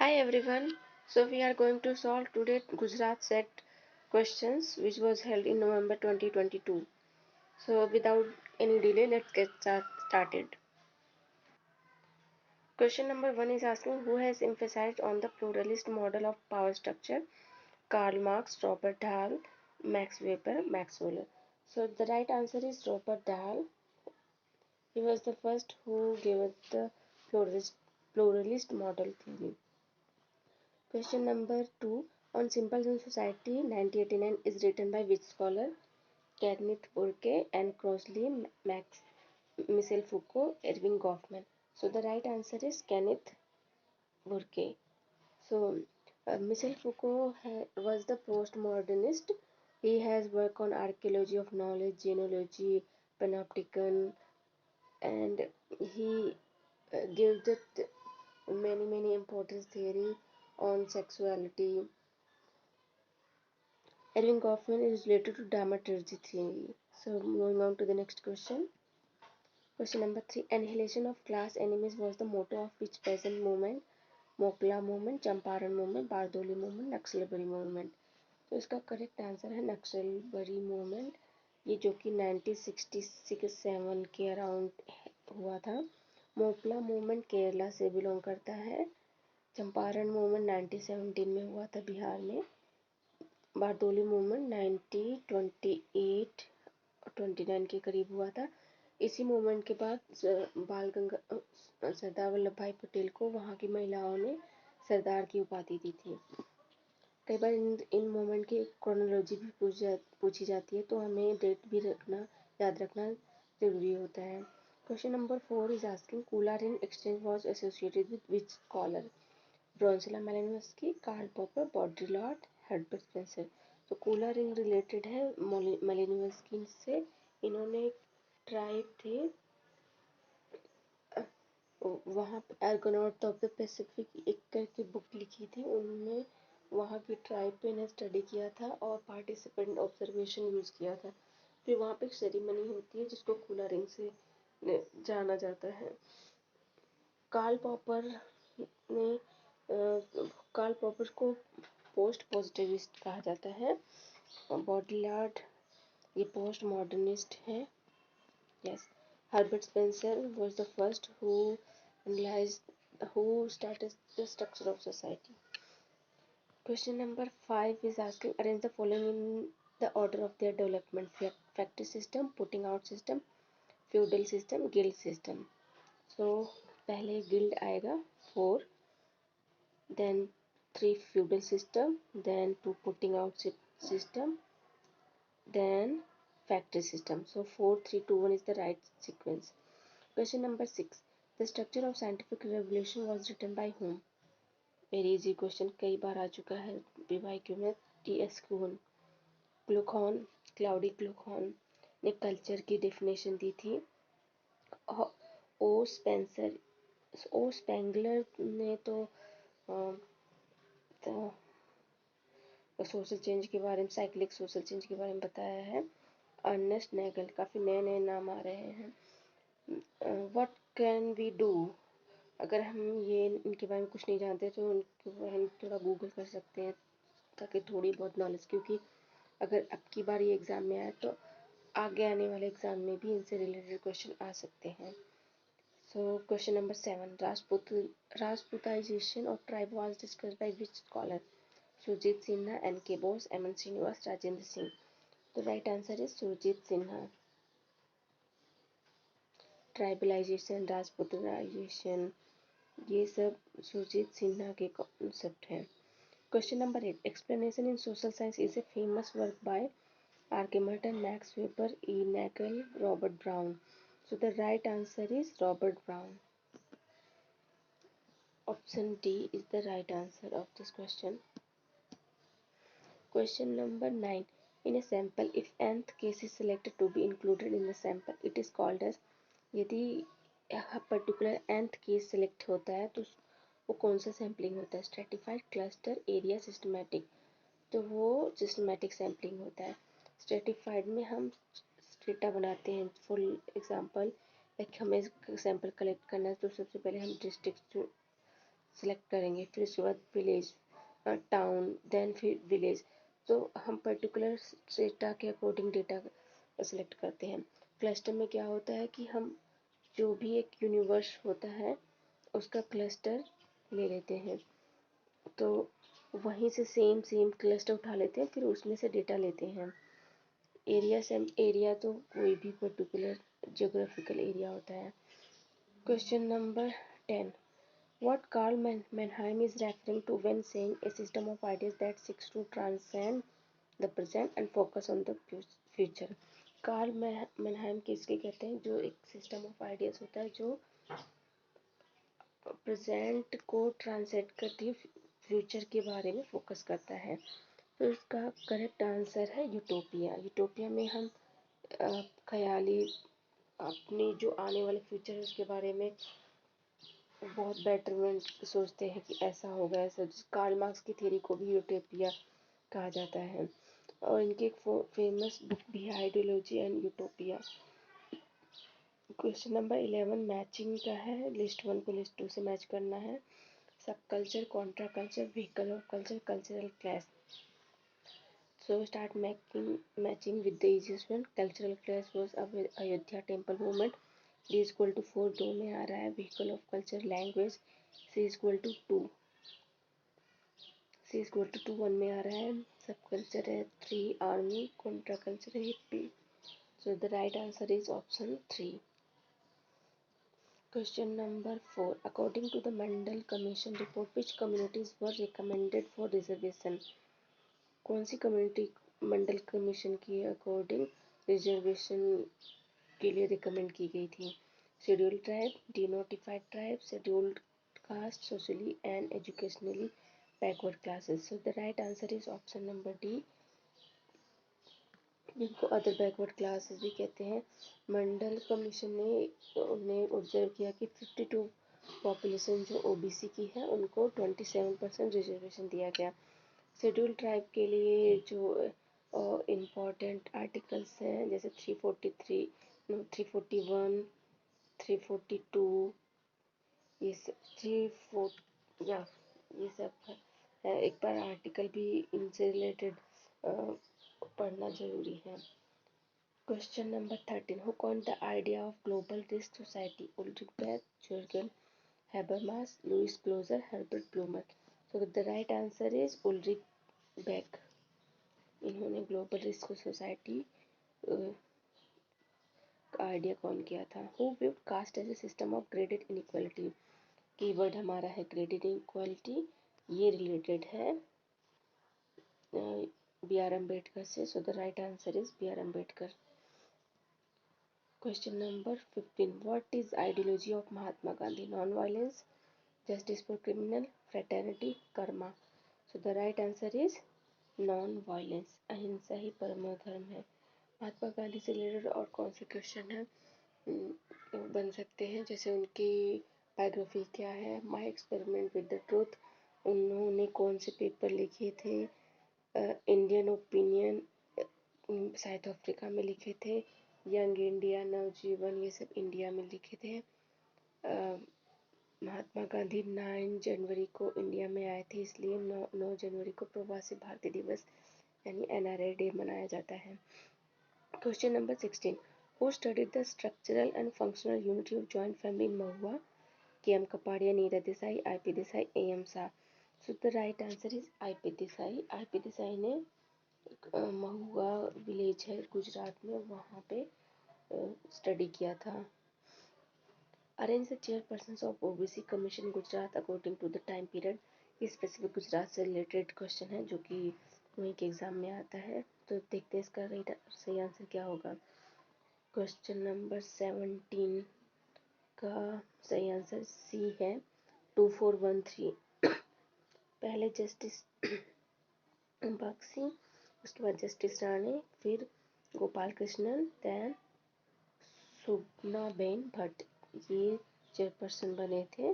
Hi everyone. So we are going to solve today Gujarat set questions which was held in November 2022. So without any delay, let's get started. Question number 1 is asking who has emphasized on the pluralist model of power structure? Karl Marx, Robert Dahl, Max Weber, Max Weller. So the right answer is Robert Dahl. He was the first who gave us the pluralist model theory. Question number 2 on Symbols in Society 1989 is written by which scholar? Kenneth Burke and Crossley, Max, Michel Foucault, Erving Goffman. So the right answer is Kenneth Burke. So Michel Foucault was the postmodernist. He has worked on archaeology of knowledge, genealogy, panopticon, and he gives the many important theory on sexuality. Erving Goffman is related to dramaturgy theory. So moving on to the next question. Question number 3. Annihilation of class enemies was the motto of which peasant movement? Moplah movement, Champaran movement, Bardoli movement, Naxalbari movement. तो इसका correct answer है नक्सलबरी movement. ये जो कि 1967 के around हुआ था. मोकला movement Kerala से बिलोंग करता है. चंपारण मूवमेंट 1917 में हुआ था बिहार में. बारदोली मूवमेंट 1928 29 के करीब हुआ था. इसी मूवमेंट के बाद सरदार वल्लभ भाई पटेल को वहाँ की महिलाओं ने सरदार की उपाधि दी थी. कई बार इन मूवमेंट की क्रोनोलॉजी भी पूछी जाती है, तो हमें डेट भी याद रखना जरूरी होता है. Question number 4 is asking Kula ring exchange was associated with which scholar? Bronislaw Malinowski, Karl Popper, बाudrillard, हर्बर्ट स्पेंसर. तो कूलर रिंग रिलेटेड है मेलिनोव्स्की से. इन्होंने ट्राइब थे वहाँ आर्गोनॉट ऑफ द पैसिफिक एक करके बुक लिखी थी. उनमें वहाँ की ट्राइब पे ने स्टडी किया था और पार्टिसिपेंट ऑब्जर्वेशन यूज़ किया था. फिर वहाँ पे एक सेरेमनी होती है जिसको कूलरिंग से जाना जाता है. कार्ल पॉपर ने कार्ल पॉपर को पोस्ट पॉजिटिविस्ट कहा जाता है. बाudrillard ये पोस्ट मॉडर्निस्ट है. Yes. Herbert Spencer was the first who started the structure of society. Question number 5 is asking arrange the following in the order of their development: factory system, putting out system, feudal system, guild system. So पहले guild आएगा 4, then 3 feudal system, then 2 putting out system, then factory system. So 4 3 2 1 is the right sequence. Question number 6. The structure of scientific revolution was written by whom? Very easy question, कई बार आ चुका है PYQ में. T.S.. क्लूखॉन, cloudy क्लूखॉन ने culture की definition दी थी. ओ Spengler ने तो social change के बारे में, साइक्लिक सोशल चेंज के बारे में बताया है. Ernest Nagel. काफ़ी नए नाम आ रहे हैं. What can we do? अगर हम ये इनके बारे में कुछ नहीं जानते तो उनके बारे में थोड़ा गूगल कर सकते हैं ताकि थोड़ी बहुत नॉलेज, क्योंकि अगर अब की बार ये एग्ज़ाम में आए तो आगे आने वाले एग्ज़ाम में भी इनसे रिलेटेड क्वेश्चन आ सकते हैं. So question number 7. Rajputisation of tribe was discussed by which scholar? Surajit Sinha, N K Bose, M N Srinivas, Rajendra Singh. तो right answer is Surajit Sinha. Tribalisation, Rajputisation, ये सब सुरजीत सिन्हा के कॉन्सेप्ट हैं. Question number 8. Explanation in Social Science is a famous work by R.K. Merton, Max Weber, E. Nagel, Robert Brown. So the right answer is Robert Brown. Option D is the right answer of this question. Question number 9. In a sample, if nth case is selected to be included in the sample, it is called as. यदि particular nth case select होता है तो वो कौन सा sampling होता है? Stratified, cluster, area, systematic. तो वो सिस्टमैटिक सैम्पलिंग होता है. स्ट्रेटिफाइड में हम स्ट्रेटा बनाते हैं. फॉर एग्जांपल लाइक हमें सैंपल कलेक्ट करना है तो सबसे पहले हम डिस्ट्रिक्ट सेलेक्ट करेंगे, फिर उसके बाद विलेज, टाउन, देन फिर विलेज। तो हम पर्टिकुलर डेटा के अकॉर्डिंग डेटा सेलेक्ट करते हैं। क्लस्टर में क्या होता है कि हम जो भी एक यूनिवर्स होता है उसका क्लस्टर ले लेते हैं, तो वहीं से सेम सेम क्लस्टर उठा लेते हैं, फिर उसमें से डेटा लेते हैं। एरिया से एरिया तो कोई भी पर्टिकुलर जियोग्राफिकल एरिया होता है। Question number 10. What Carl Mannheim is referring to when saying a system of ideas that seeks to transcend the present and focus on the future. Karl Mannheim किसके कहते हैं? जो एक सिस्टम ऑफ आइडियाज होता है जो प्रेजेंट को transcend करती फ्यूचर के बारे में फोकस करता है। तो इसका करेक्ट आंसर है यूटोपिया। यूटोपिया में हम ख्याली अपनी जो आने वाले फ्यूचर है उसके बारे में बहुत बेटरमेंट सोचते हैं कि ऐसा होगा ऐसा। कार्ल मार्क्स की थ्योरी को भी यूटोपिया कहा जाता है, और इनकी एक फेमस बुक भी है, ideology and utopia. Question number 11 matching का है, लिस्ट 1 को लिस्ट 2 से मैच करना है। सब culture, Contra culture, vehicle of culture, cultural class. So start matching with the easiest one. Cultural clash was Ayodhya temple movement. D is equal to 4 2 में आ रहा है। Vehicle of culture, language. C is equal to 2. C is equal to 2 1 में आ रहा है। सब culture है 3, army. Contra culture है hippie. So the right answer is option 3. Question number 4. According to the Mandal Commission report, which communities were recommended for reservation? कौन सी community मंडल commission के according reservation के लिए रिकमेंड की गई थी? Scheduled tribe, denotified tribe, scheduled caste, socially and educationally backward classes. So the right answer is option number D, जिनको other backward classes भी कहते हैं। मंडल कमीशन ने ऑब्जर्व किया कि 52 पॉपुलेशन जो ओबीसी की है उनको 27% रिजर्वेशन दिया गया। शेड्यूल ट्राइब के लिए जो इम्पोर्टेंट आर्टिकल्स हैं जैसे 343, 341, 342, ये सब 34 या ये सब है। एक बार आर्टिकल भी इनसे रिलेटेड पढ़ना जरूरी है। Question number 13. Who coined the idea of global risk society? Ulrich Beck, Jürgen Habermas, Lewis Coser, Herbert Blumer. So the right answer is Ulrich Beck. इन्होंने ग्लोबल रिस्क सोसाइटी का आइडिया कौन किया था? Who viewed caste as a system of graded inequality? Keyword हमारा है graded inequality, ये related है B R Ambedkar से। So the right answer is B R Ambedkar. Question number 15. What is ideology of Mahatma Gandhi? Non violence, justice for criminal, fraternity, Karma. So the right answer is non violence. अहिंसा ही परमो धर्म है। महात्मा गांधी से related और कौन से क्वेश्चन है बन सकते हैं? जैसे उनकी बायोग्राफी क्या है, my experiment with the truth, उन्होंने कौन से पेपर लिखे थे, इंडियन ओपिनियन साउथ अफ्रीका में लिखे थे, यंग इंडिया, नवजीवन, ये सब इंडिया में लिखे थे। महात्मा गांधी 9 जनवरी को इंडिया में आए थे, इसलिए 9 जनवरी को प्रवासी भारतीय दिवस यानी NRI डे मनाया जाता है। Question number 16. Who studied the structural and functional unity of joint family in Mahua? KM Kapadia, Neeraj Desai, IP Desai, AM Shah. So the right answer is IP Desai. IP Desai ने महुआ village है गुजरात में, वहाँ पे study किया था। Arrange the chairperson of OBC commission Gujarat according to the time period. ये specific Gujarat से related question है जो कि वहीं के एग्जाम में आता है। तो देखते हैं इसका सही आंसर क्या होगा। क्वेश्चन नंबर 17 का सही आंसर सी है, 2413। पहले जस्टिस बख्शी, उसके बाद जस्टिस राणे, फिर गोपाल कृष्णन, दैन सुगनाबेन भट्ट, ये चेयरपर्सन बने थे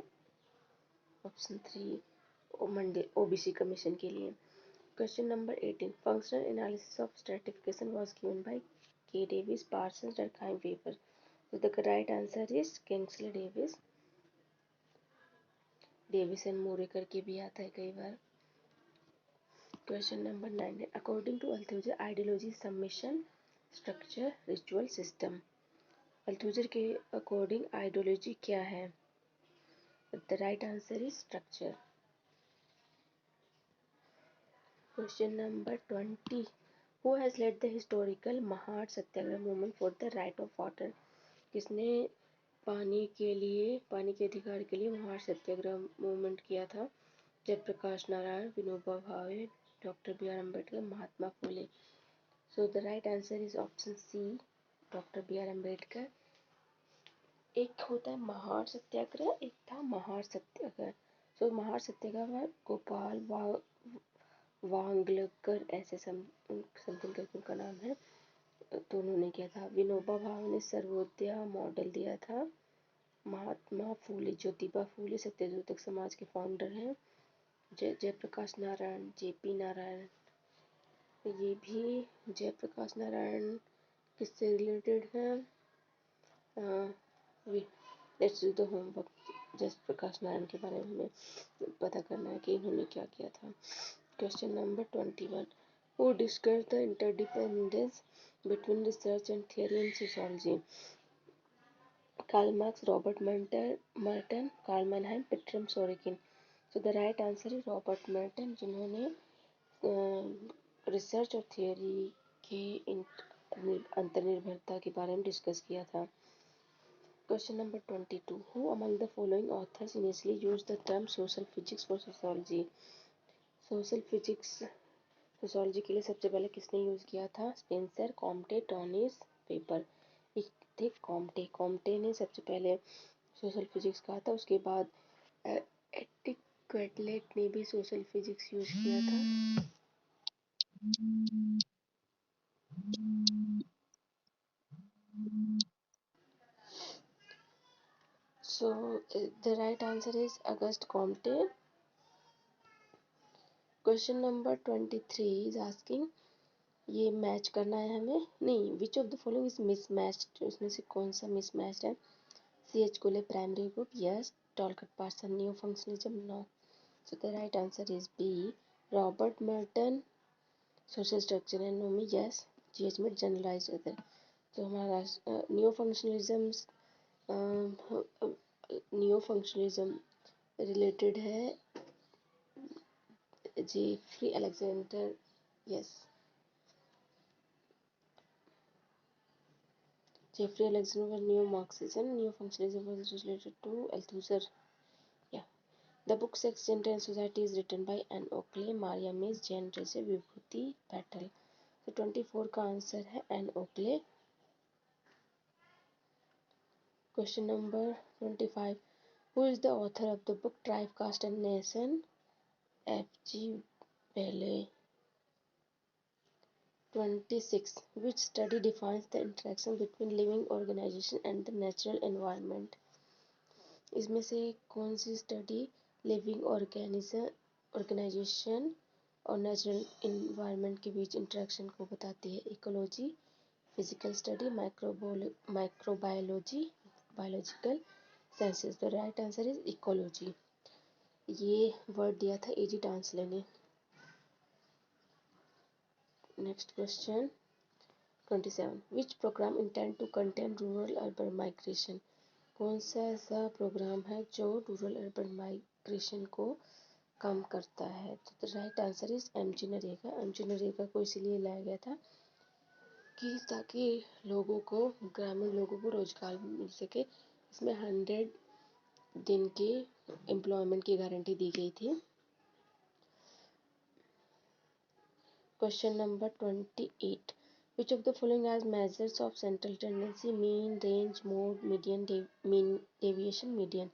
ऑप्शन 3 मंडे ओबीसी कमीशन के लिए। Question number 18. Functional analysis of stratification was given by K Davis, Parsons, Durkheim, Weber. So the right answer is Kingsley Davis. Davis and Moore करके भी आता है कई बार। क्वेश्चन नंबर 9 है according to Althusser ideology submission structure ritual system. Althusser के according ideology क्या है? The right answer is structure. Question number 20 who has led the historical Mahar satyagraha movement for the right of water. किसने पानी के अधिकार के लिए महार सत्याग्रह मूवमेंट किया था? Jayaprakash Narayan, Vinoba Bhave, doctor B R Ambedkar, Mahatma Phule. So the right answer is option C, doctor B R Ambedkar. एक होता है महार सत्याग्रह, एक था महार सत्याग्रह। सो महार सत्याग्रह गोपाल वांगलकर ऐसे समथिंग करके उनका नाम है, तो उन्होंने किया था। विनोबा भावे ने सर्वोदय मॉडल दिया था। महात्मा फूले, ज्योतिबा फूले सत्यशोधक समाज के फाउंडर हैं। जयप्रकाश नारायण, जेपी नारायण, ये भी जयप्रकाश नारायण किससे रिलेटेड है? Let's do the homework. Jayaprakash Narayan के बारे में हमें पता करना है कि इन्होंने क्या किया था। Question number 21 who discuss the interdependence between research and theory in sociology. Karl Marx, Robert Merton, Karl Mannheim, Pitirim Sorokin. So the right answer is Robert Merton, जिन्होंने रिसर्च और थियोरी के अंतर्निर्भरता के बारे में डिस्कस किया था। Question number 22 who among the following authors initially used the term social physics for sociology. Social physics sociology के लिए सबसे पहले किसने यूज किया था? Spencer, Comte, टॉनिस, paper. थे कॉम्टे ने सबसे पहले सोशल फिजिक्स कहा था। उसके बाद एटिक क्वेटलेट ने भी सोशल फिजिक्स यूज किया था। So the right answer is Auguste Comte. Question number 23 is asking, ये मैच करना है हमें, नहीं, which of the following is mismatched, उसमें से कौन सा मिसमैच्ड है? CH Cooley primary group, yes. Talcott Parson new functionalism, no. So the right answer is B, Robert Merton social structure and anomie, yes. GH में generalised other. तो हमारा new functionalism related है Jeffrey Alexander, yes. Jeffrey Alexander New Marxism, New Functionalism was related to Althusser. Yeah. The book Sex, Gender and Society is written by Anne Oakley, Maria Mies, Jane Tracy, Vibhuti Patel. So 24 का answer है Anne Oakley. Question number 25. Who is the author of the book Tribe, Caste and Nation? F.G. Bailey. 26. Which study defines the interaction between living organism and the natural environment? इसमें से कौन सी study living organisation और natural environment के बीच interaction को बताती है? Ecology, physical study, microbiology, biological sciences. The right answer is ecology. ये वर्ड दिया था एजी डांसले ने। Next question 27. Which programme intend to contain rural urban migration. कौन सा ऐसा प्रोग्राम है जो रूरल अर्बन माइग्रेशन को कम करता है? तो the right answer is MG NREGA. MG NREGA को इसीलिए लाया गया था कि ताकि ग्रामीण लोगों को रोजगार मिल सके। इसमें 100 दिन की एम्प्लॉयमेंट की गारंटी दी गई थी। Question number 28. Which of the following as measures of central tendency: mean, range, mode, median, mean deviation, median?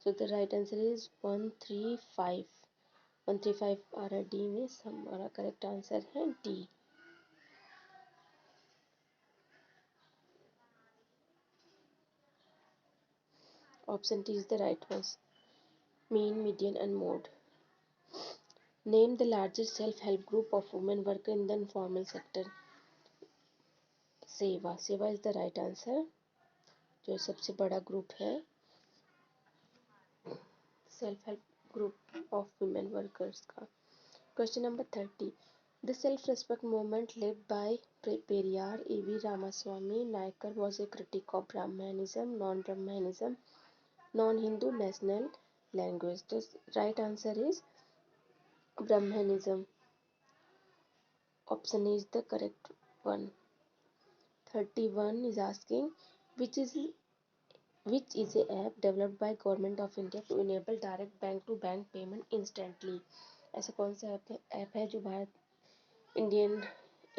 So the right answer is 135. 135 आ रहा डी में, हमारा करेक्ट आंसर है D. Option D is the right one. mean, median and mode. Name the largest self-help group of women worker in the informal sector. सेवा, सेवा is the right answer, जो सबसे बड़ा group है self help group of women workers का। Question number 30, the self respect movement led by Periyar A.V. Ramaswamy Naicker was a critique of Brahminism, non Hindu national language. तो right answer is Brahminism, option is the correct one. 31 is asking which is a app developed by government of India to enable direct bank to bank payment instantly। ऐसा कौन सा app है जो Indian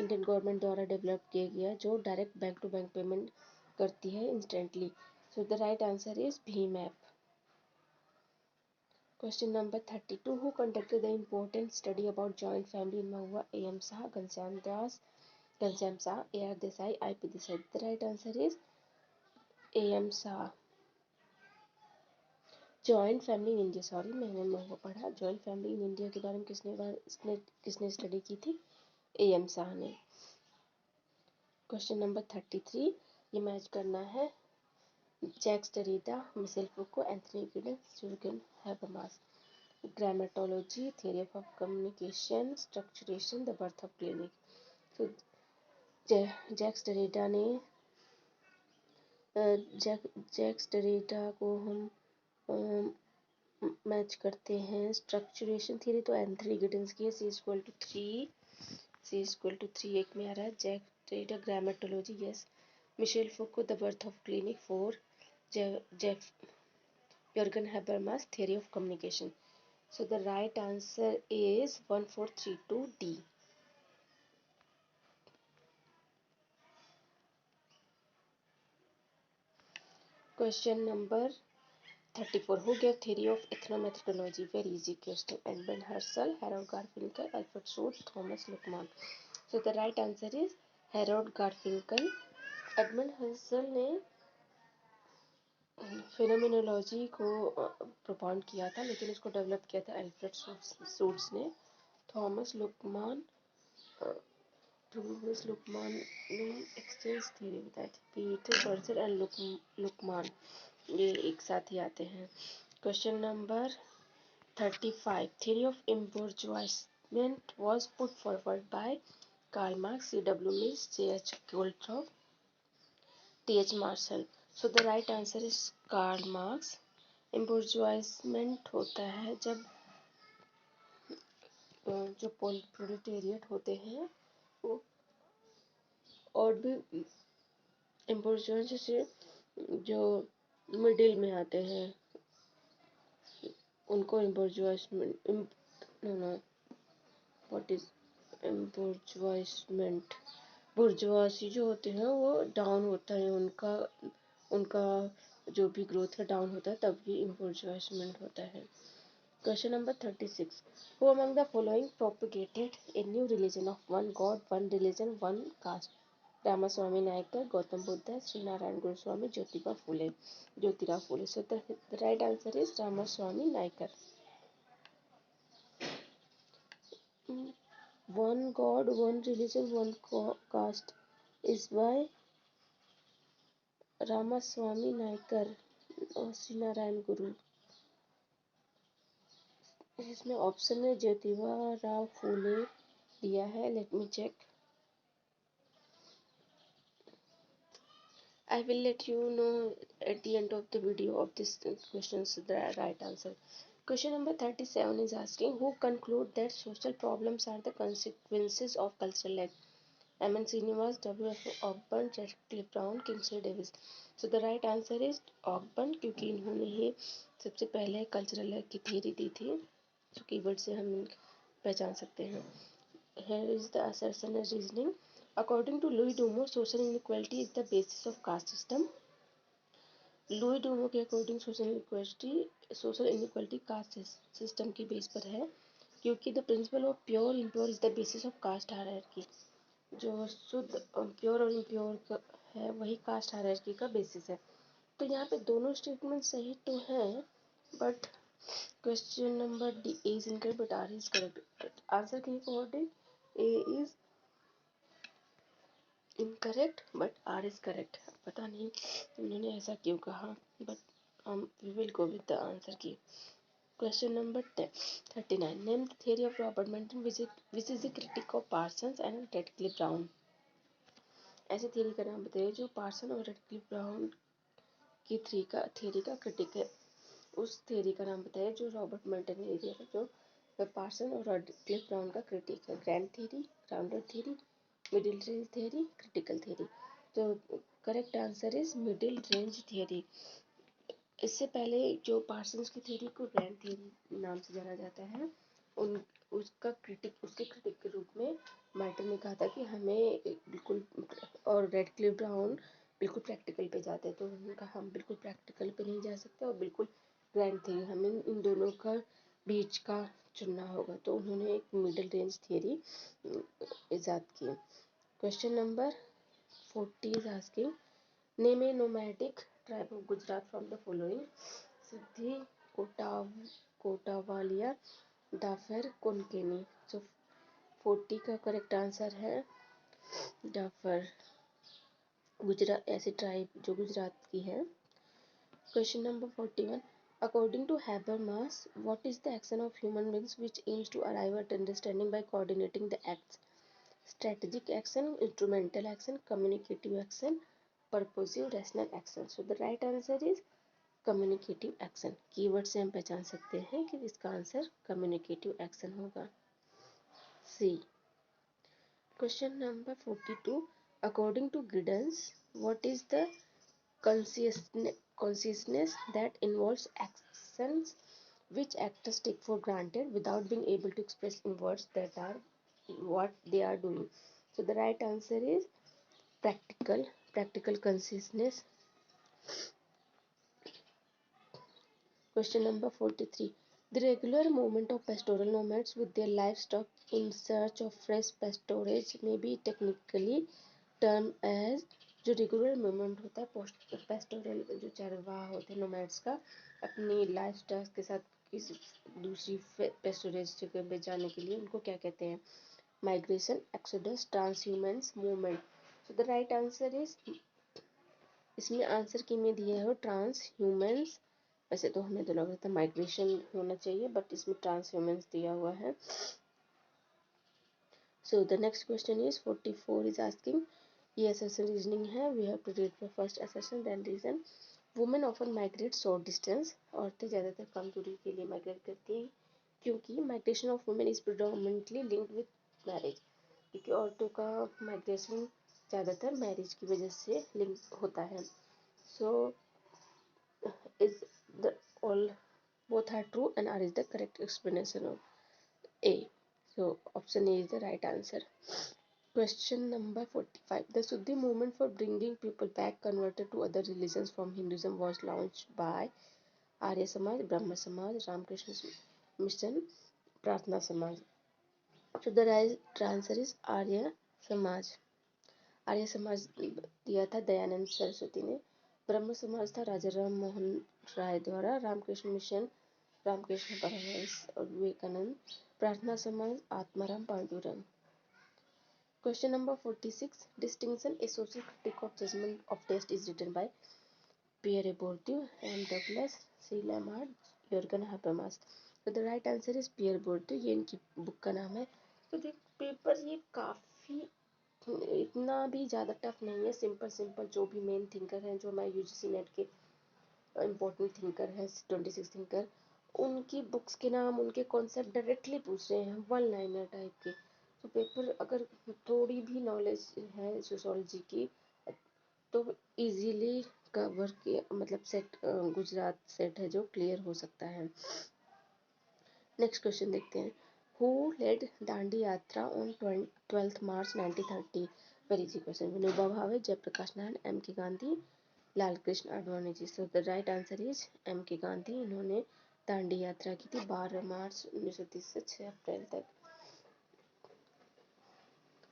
government द्वारा develop किया गया जो direct bank to bank payment करती है instantly. So the right answer is भीम app. Question number 32, who conducted the important study about joint family in Mahua? AM Shah, Ghanshyam Shah, AR Desai, IP Desai. The right answer is AM Shah. Joint family in India, sorry मैंने महुआ पढ़ा, joint family in India के बारे में किसने study की थी? AM Shah ने। Question number 33, ये मैच करना है Jacques Derrida, Michel Foucault, Anthony Giddens, Jürgen Habermas. Grammatology, theory of communication, structuration, the birth of clinic. तो जैक्स डेरिडा ने जैक्स डेरिडा को हम मैच करते हैं स्ट्रक्चरेशन थ्योरी, तो एंथनी गिडेंस की है, C=3 एक में आ रहा है। Jacques Derrida grammatology, yes. Michel Foucault the birth of clinic, 4। Jürgen Habermas theory of communication। So the right answer is 1432D। Question number 34, who gave theory of ethnomethodology? Very easy question। Edmund Husserl, Harold Garfinkel, Alfred Schultz, Thomas Luckmann। So the right answer is Harold Garfinkel। Edmund hustle ने phenomenology को प्रोपाउंड किया था, लेकिन इसको develop किया था Alfred shoots ने। Thomas Lukman ने एक्सचेंज थ्योरी बताई थी। पीटर पर्सर एंड लुकमान ये एक साथ ही आते हैं। Question number 35, theory of embourgeoisement was put forward by Karl Marx, C.W. Mills, J.H. Goldthorpe, T.H. Marshall. So the right answer is Karl Marx. Embourgeoisement होता है जब जो प्रोलेटेरिएट होते हैं वो और भी एम्बुर्जुआ से जो मिडिल में आते हैं उनको एम्बुर्जुआइजमेंट, व्हाट इज एम्बुर्जुआइजमेंट? बुर्जुआसी जो होते हैं वो डाउन होता है, उनका जो भी ग्रोथ है डाउन होता है, तब भी एम्बुर्जुआइजमेंट होता है। Question number 36, who among the following propagated a new religion of one God one religion one caste? Ramaswamy Naicker, Gautam Buddha, Shri Narayan Guruswamy, Jyotirao Phule. So the right answer is Ramaswamy Naicker. One God one religion one caste is by Ramaswamy Naicker और श्री नारायण गुरु। इसमें option में ज्योतिबा फूले दिया है, let me check. I will let you know at the end of the video of this questions the right answer। Question number 37 is asking who conclude that social problems are the consequences of cultural lack? M.N. Srinivas, W.F. Ogburn, Radcliffe Brown, Kingsley Davis। So the right answer is Ogburn, क्योंकि इन्होंने ही सबसे पहले cultural lack की theory दी थी, जो keyword से हम पहचान सकते हैं। Here is the assertion and reasoning। According to Louis Dumas, social inequality is the basis of caste system। Louis Dumont के according social inequality caste system के बेस पर है, क्योंकि the principle of pure impure is the basis of caste hierarchy. जो शुद्ध pure और impure है वही कास्ट हायरार्की का बेसिस है। तो यहाँ पे दोनों स्टेटमेंट सही तो हैं, but question number D is incorrect but R is correct. Answer के according A is incorrect but R is correct. पता नहीं उन्होंने ऐसा क्यों कहा, but we will go with the answer key. Question number 39. Name the theory of Robert Merton which is the critic of Parsons and Radcliffe Brown. ऐसे theory का नाम बताइए जो पार्सन और रेडक्लिफ ब्राउन की theory का critic है. उस theory का नाम बताइए जो रॉबर्ट मेल्टन ने दिया था, जो पार्सन और रेडक्लिफ ब्राउन का critic है. Grand theory, grounded theory, middle range theory, critical theory. तो correct answer is middle range theory. इससे पहले जो पार्सन्स की थ्योरी को ग्रैंड थ्योरी नाम से जाना जाता है, उसके क्रिटिक के रूप में मेल्टन ने कहा था कि हमें बिल्कुल, और रेडक्लिफ ब्राउन बिल्कुल प्रैक्टिकल पे जाते हैं, तो उन्होंने कहा हम बिल्कुल प्रैक्टिकल पे नहीं जा सकते और बिल्कुल ग्रैंड थ्योरी, हमें इन दोनों का बीच का चुनना होगा. तो उन्होंने एक मिडिल रेंज थ्योरी ईजाद की. Question number 40 is asking name A nomadic tribe of Gujarat from the following: Siddhi, कोटावालिया, डाफर, कोनकेनी. So 40 का करेक्ट आंसर है डाफर. गुजरात ऐसी ट्राइब जो गुजरात की है. Question number 41. According to Habermas, what is the action of human beings which aims to arrive at understanding by coordinating the acts? Strategic action, instrumental action, communicative action, purposive rational action. So the right answer is communicative action. Keyword से हम पहचान सकते हैं कि इसका answer communicative action होगा. C. Question number 42. According to Giddens what is the consciousness that involves actions which actors take for granted without being able to express in words that are what they are doing? So the right answer is practical consciousness. Question number 43. The regular movement of pastoral nomads with their livestock in search of fresh pasturage may be technically termed as. जो regular movement होता है pastoral, जो चरवाहा होते हैं nomads का, अपनी livestock के साथ किसी दूसरी पेस्टोरेज जगह पे जाने के लिए, उनको क्या कहते हैं? Migration, exodus, transhumance movement. So the right answer is, इसमें आंसर की में दिया है ट्रांसह्यूमेंस. वैसे तो हमें तो लग रहा था माइग्रेशन होना चाहिए, बट इसमें ट्रांसह्यूमेंस दिया हुआ है. So the next question is 44 is asking. ये असर्शन रीजनिंग है. We have to read the first assertion then reason. Women often migrate short distance. औरतें ज़्यादातर कम दूरी के लिए माइग्रेट करती हैं क्योंकि migration of women is predominantly linked with marriage. क्योंकि औरतों का माइग्रेशन ज़्यादातर मैरिज की वजह से लिंक होता है. सो is the all both are true and R is the correct explanation of A. So option A is the right answer. Question number 45. The Shuddhi movement for bringing people back converted to other religions from Hinduism was launched by Arya Samaj, Brahma Samaj, Ramakrishna Mission, Pratna Samaj. So the right answer is Arya Samaj. Arya Samaj दिया था दयानंद सरस्वती ने. ब्रह्म समाज था राजा राम मोहन राय द्वारा. Ramakrishna mission Ramakrishna Paramhans और Vivekananda. Prarthana Samaj Atmaram Pandurang. Question number 46. Distinction a social critique of judgement of taste is written by Pierre Bourdieu, M Douglas, C Lemert, Jürgen Habermas. तो the right answer is Pierre Bourdieu. ये इनकी बुक का नाम है. तो देख पेपर ये काफ़ी इतना भी ज़्यादा टफ नहीं है. सिंपल जो भी मेन थिंकर हैं, जो हमारे यूजीसी नेट के इम्पोर्टेंट थिंकर हैं, 26 थिंकर, उनकी बुक्स के नाम, उनके कॉन्सेप्ट डायरेक्टली पूछ रहे हैं, वन लाइनर टाइप के. तो पेपर अगर थोड़ी भी नॉलेज है सोशोलॉजी की तो इजीली कवर के मतलब सेट गुजरात सेट है जो क्लियर हो सकता है. नेक्स्ट क्वेश्चन देखते हैं. Who led दांडी यात्रा on 12th March 1930? Very easy question. Vinoba Bhave, Jayaprakash Narayan, M K Gandhi, Lal Krishna Advani ji. So the right answer is M K Gandhi. इन्होंने दांडी यात्रा की थी 12 मार्च 1930 से 6 अप्रैल तक.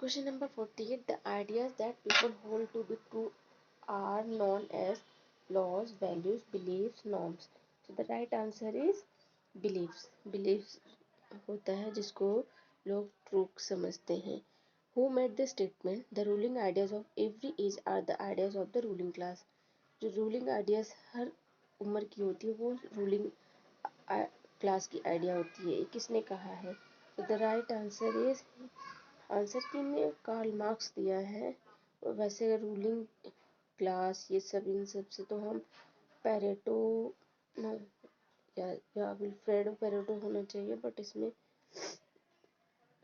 Question number 48. The ideas that people hold to be true are known as laws, values, beliefs, norms. So the right answer is beliefs होता है जिसको लोग ट्रू समझते हैं. Who made the statement? The ruling ideas of every age are the ideas of the ruling class. जो ruling ideas हर उम्र की होती है वो रूलिंग क्लास की आइडिया होती है, ये किसने कहा है? तो the right answer is, answer किसने, कार्ल मार्क्स दिया है। वैसे रूलिंग क्लास ये सब, इन सब से तो हम पेरेटो या विल्फ्रेडो पेरेटो होना चाहिए, बट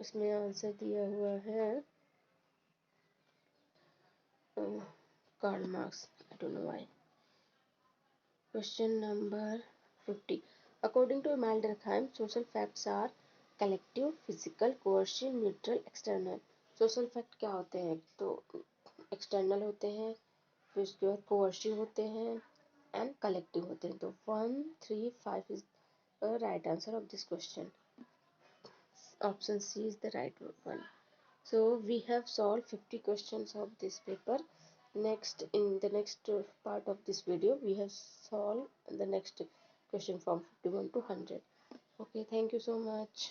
इसमें आंसर दिया हुआ है Karl Marx, I don't know why. Question number 50, according to Emile Durkheim social facts are collective, physical, coercive, neutral, external. Social fact क्या होते हैं? तो एक्सटर्नल होते हैं, फिर उसके बाद कोअर्सिव होते हैं एंड कलेक्टिव होते हैं। तो 1, 3, 5 is the right answer of this question. Option C is the right one. So we have solved 50 questions of this paper. Next, in the next part of this video, we have solved the next question from 51 to 100. Okay, thank you so much.